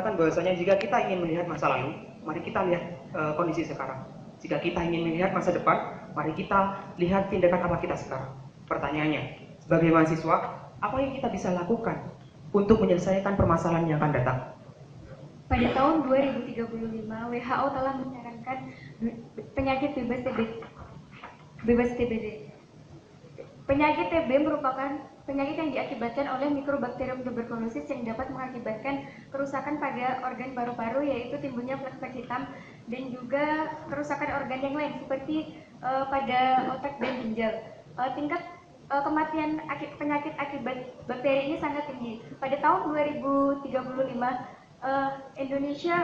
mengatakan bahwasanya jika kita ingin melihat masa lalu, mari kita lihat kondisi sekarang. Jika kita ingin melihat masa depan, mari kita lihat tindakan apa kita sekarang. Pertanyaannya, sebagai mahasiswa, apa yang kita bisa lakukan untuk menyelesaikan permasalahan yang akan datang? Pada tahun 2035, WHO telah menyarankan penyakit bebas TBD. Penyakit TB merupakan penyakit yang diakibatkan oleh Mycobacterium tuberculosis yang dapat mengakibatkan kerusakan pada organ paru-paru, yaitu timbulnya flek-flek hitam, dan juga kerusakan organ yang lain seperti pada otak dan ginjal. Tingkat kematian penyakit akibat bakteri ini sangat tinggi. Pada tahun 2035, Indonesia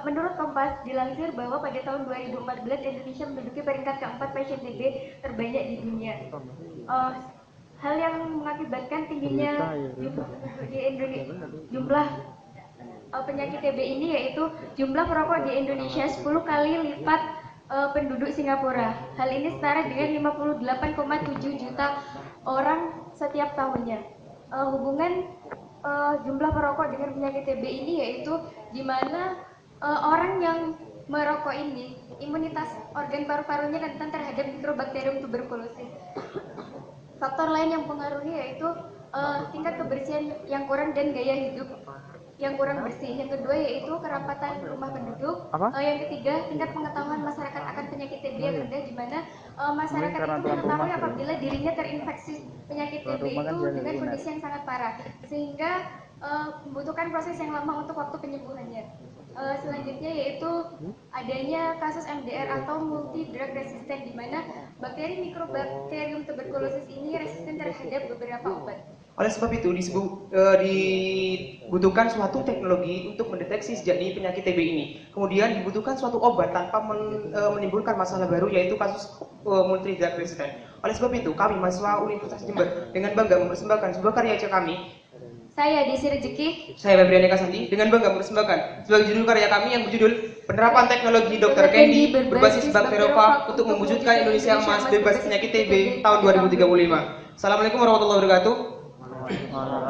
menurut Kompas dilansir bahwa pada tahun 2014 Indonesia menduduki peringkat keempat pasien TB terbanyak di dunia. Hal yang mengakibatkan tingginya jumlah penyakit TB ini yaitu jumlah perokok di Indonesia 10 kali lipat penduduk Singapura. Hal ini setara dengan 58,7 juta orang setiap tahunnya. Hubungan jumlah perokok dengan penyakit TB ini yaitu di mana orang yang merokok ini imunitas organ paru-parunya rentan terhadap Mycobacterium tuberculosis. Faktor lain yang mempengaruhi yaitu tingkat kebersihan yang kurang dan gaya hidup yang kurang bersih. Yang kedua yaitu kerapatan rumah penduduk. Yang ketiga, tingkat pengetahuan masyarakat akan penyakit TB yang rendah, di mana masyarakat itu mengetahui apabila dirinya terinfeksi penyakit TB itu dengan kondisi yang sangat parah, sehingga membutuhkan proses yang lama untuk waktu penyembuhannya. Selanjutnya yaitu adanya kasus MDR atau multi drug resistant, di mana bakteri Mycobacterium tuberculosis ini resisten terhadap beberapa obat. Oleh sebab itu dibutuhkan suatu teknologi untuk mendeteksi sejak dini penyakit TB ini. Kemudian dibutuhkan suatu obat tanpa menimbulkan masalah baru, yaitu kasus multi drug resistant. Oleh sebab itu kami mahasiswa Universitas Jember dengan bangga mempersembahkan sebuah karya kami. Saya Desi Rezeki. Saya Febriani Kasanti dengan bangga mempersembahkan sebagai judul karya kami yang berjudul Penerapan Teknologi Dr. Candy berbasis bakteriofa untuk mewujudkan Indonesia emas bebas penyakit TB tahun 2035. Assalamualaikum warahmatullahi wabarakatuh.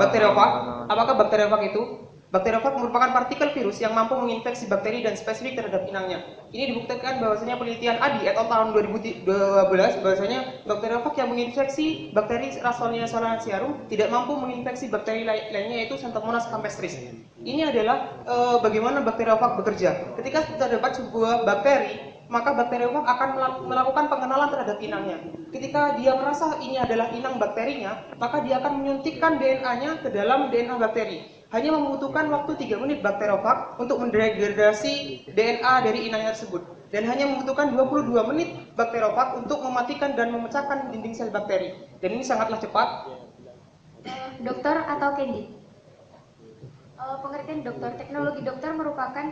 Bakteriofag, apakah bakteriofag itu? Bakteriofag merupakan partikel virus yang mampu menginfeksi bakteri dan spesifik terhadap inangnya. Ini dibuktikan bahwasanya penelitian Adi et al. Tahun 2012 bahwasanya bakteriofag yang menginfeksi bakteri Rhamnosus solanacearum tidak mampu menginfeksi bakteri lainnya, yaitu Xanthomonas campestris. Ini adalah bagaimana bakteriofag bekerja. Ketika terdapat sebuah bakteri, maka bakteriofag akan melakukan pengenalan terhadap inangnya. Ketika dia merasa ini adalah inang bakterinya, maka dia akan menyuntikkan DNA-nya ke dalam DNA bakteri. Hanya membutuhkan waktu 3 menit bakteriofag untuk mendegradasi DNA dari inangnya tersebut. Dan hanya membutuhkan 22 menit bakteriofag untuk mematikan dan memecahkan dinding sel bakteri. Dan ini sangatlah cepat. Dokter atau Candy? Pengertian dokter. Teknologi dokter merupakan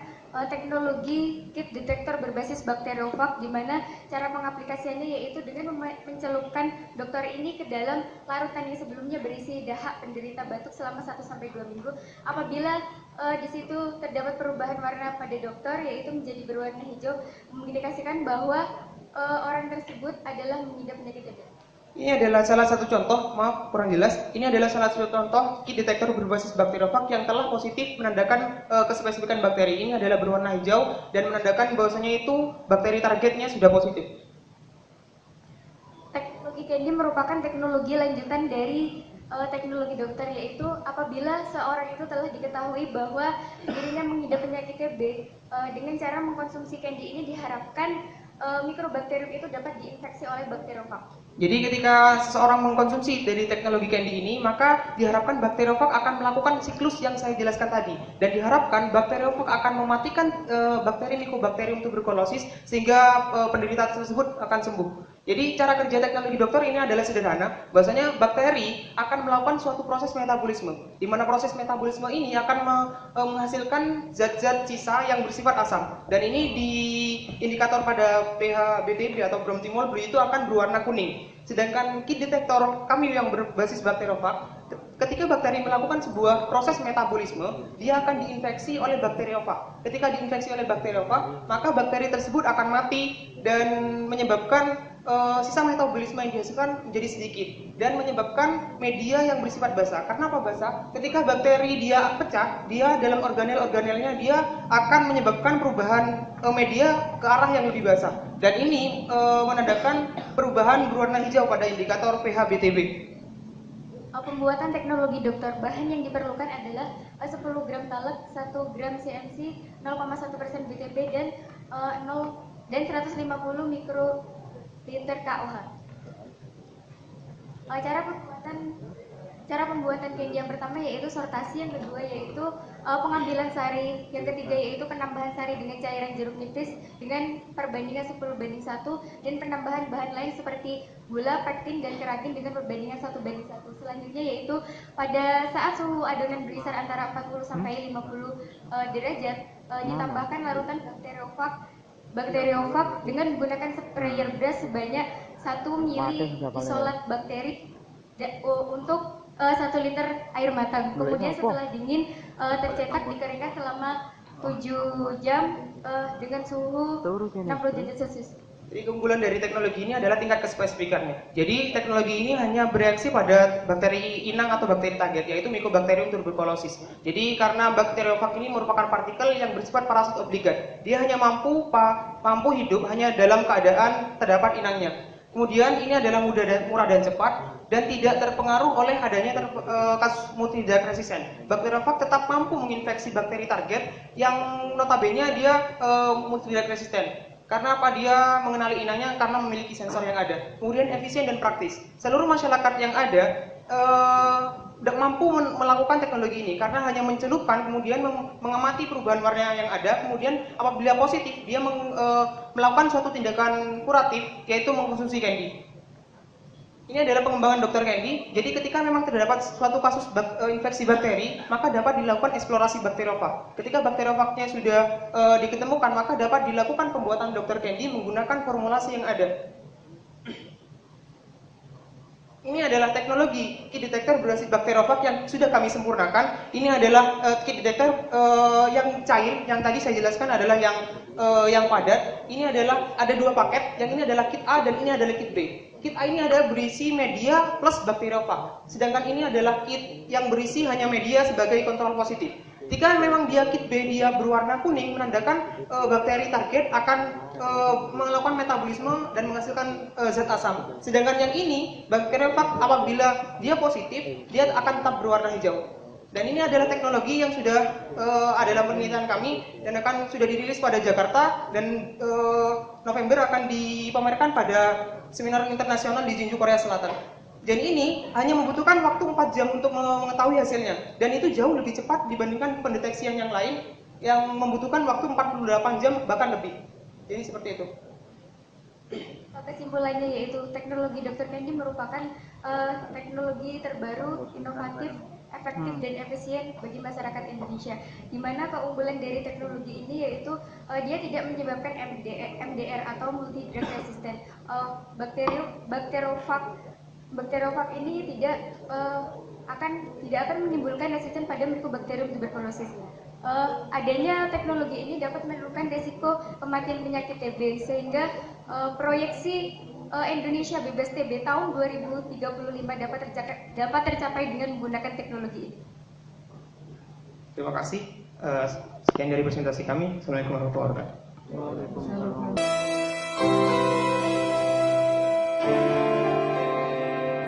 teknologi kit detektor berbasis bakteriofag, di mana cara pengaplikasiannya yaitu dengan mencelupkan dokter ini ke dalam larutan yang sebelumnya berisi dahak penderita batuk selama 1-2 minggu. Apabila di situ terdapat perubahan warna pada dokter yaitu menjadi berwarna hijau, mengindikasikan bahwa orang tersebut adalah mengidap penyakit TB. Ini adalah salah satu contoh, maaf kurang jelas. Ini adalah salah satu contoh kit detektor berbasis bakteriofag yang telah positif menandakan kespesifikan bakteri. Ini adalah berwarna hijau dan menandakan bahwasanya itu bakteri targetnya sudah positif. Teknologi Candy merupakan teknologi lanjutan dari teknologi dokter, yaitu apabila seorang itu telah diketahui bahwa dirinya mengidap penyakit TB, dengan cara mengkonsumsi Candy ini diharapkan Mycobacterium itu dapat diinfeksi oleh bakteriofag. Jadi ketika seseorang mengkonsumsi dari teknologi Candy ini, maka diharapkan bakteriofag akan melakukan siklus yang saya jelaskan tadi, dan diharapkan bakteriofag akan mematikan bakteri Mycobacterium tuberculosis sehingga penderita tersebut akan sembuh. Jadi cara kerja teknologi dokter ini adalah sederhana, bahwasanya bakteri akan melakukan suatu proses metabolisme, di mana proses metabolisme ini akan menghasilkan zat-zat sisa yang bersifat asam, dan ini di indikator pada pH BTB atau bromtimol blue itu akan berwarna kuning. Sedangkan kit detektor kami yang berbasis bakteriofag, ketika bakteri melakukan sebuah proses metabolisme, dia akan diinfeksi oleh bakteriofag. Ketika diinfeksi oleh bakteriofag, maka bakteri tersebut akan mati dan menyebabkan sisa metabolisme yang dihasilkan menjadi sedikit dan menyebabkan media yang bersifat basah. Karena apa basah? Ketika bakteri dia pecah, dia dalam organel-organelnya dia akan menyebabkan perubahan media ke arah yang lebih basah. Dan ini menandakan perubahan berwarna hijau pada indikator pH BTB. Pembuatan teknologi dokter, bahan yang diperlukan adalah 10 gram talek, 1 gram CMC, 0,1% BTB dan 150 mikroliter KOH. Cara pembuatan candy yang pertama yaitu sortasi, yang kedua yaitu pengambilan sari, yang ketiga yaitu penambahan sari dengan cairan jeruk nipis dengan perbandingan 10:1 dan penambahan bahan lain seperti gula, pektin, dan keratin dengan perbandingan 1:1. Selanjutnya yaitu pada saat suhu adonan berkisar antara 40 sampai 50 derajat, ditambahkan larutan bakteriofag dengan menggunakan sprayer brush sebanyak 1 mili isolat bakteri untuk 1 liter air matang. Kemudian setelah dingin tercetak dikeringkan selama 7 jam dengan suhu 60 derajat Celcius. Jadi keunggulan dari teknologi ini adalah tingkat kespesifikannya. Jadi teknologi ini hanya bereaksi pada bakteri inang atau bakteri target, yaitu Mycobacterium tuberculosis. Jadi karena bakteriofag ini merupakan partikel yang bersifat parasit obligat, dia hanya mampu hidup hanya dalam keadaan terdapat inangnya. Kemudian ini adalah murah dan cepat dan tidak terpengaruh oleh adanya kasus multidrug resisten. Bakteriofag tetap mampu menginfeksi bakteri target yang notabene dia multidrug resisten. Karena apa? Dia mengenali inangnya karena memiliki sensor yang ada. Kemudian efisien dan praktis. Seluruh masyarakat yang ada tidak mampu melakukan teknologi ini karena hanya mencelupkan, kemudian mengamati perubahan warna yang ada, kemudian apabila positif dia melakukan suatu tindakan kuratif, yaitu mengkonsumsi candy. Ini adalah pengembangan dokter candy. Jadi ketika memang terdapat suatu kasus infeksi bakteri, maka dapat dilakukan eksplorasi bakteriofag. Ketika bakteriofagnya sudah diketemukan, maka dapat dilakukan pembuatan dokter candy menggunakan formulasi yang ada. Ini adalah teknologi kit detector berbasis bakteriofag yang sudah kami sempurnakan. Ini adalah kit detector yang cair, yang tadi saya jelaskan adalah yang padat. Ini adalah ada 2 paket, yang ini adalah kit A dan ini adalah kit B. Kit A ini ada berisi media plus bakteriofag. Sedangkan ini adalah kit yang berisi hanya media sebagai kontrol positif. Jika memang dia kit B dia berwarna kuning, menandakan bakteri target akan melakukan metabolisme dan menghasilkan zat asam. Sedangkan yang ini, bakteriofag apabila dia positif, dia akan tetap berwarna hijau. Dan ini adalah teknologi yang sudah ada dalam penelitian kami dan sudah dirilis pada Jakarta dan November akan dipamerkan pada seminar internasional di Jeonju, Korea Selatan. Dan ini hanya membutuhkan waktu 4 jam untuk mengetahui hasilnya. Dan itu jauh lebih cepat dibandingkan pendeteksian yang lain yang membutuhkan waktu 48 jam bahkan lebih. Jadi seperti itu. Kesimpulannya yaitu teknologi dokter candy merupakan teknologi terbaru, inovatif, efektif dan efisien bagi masyarakat Indonesia. Di mana keunggulan dari teknologi ini yaitu dia tidak menyebabkan MDR atau multidrug resisten. Bakteriofag ini tidak akan menimbulkan resisten pada Mycobacterium tuberculosis. Adanya teknologi ini dapat menurunkan risiko kematian penyakit TB sehingga proyeksi Indonesia bebas TB tahun 2035 dapat tercapai dengan menggunakan teknologi ini. Terima kasih. Sekian dari presentasi kami. Assalamualaikum warahmatullahi wabarakatuh.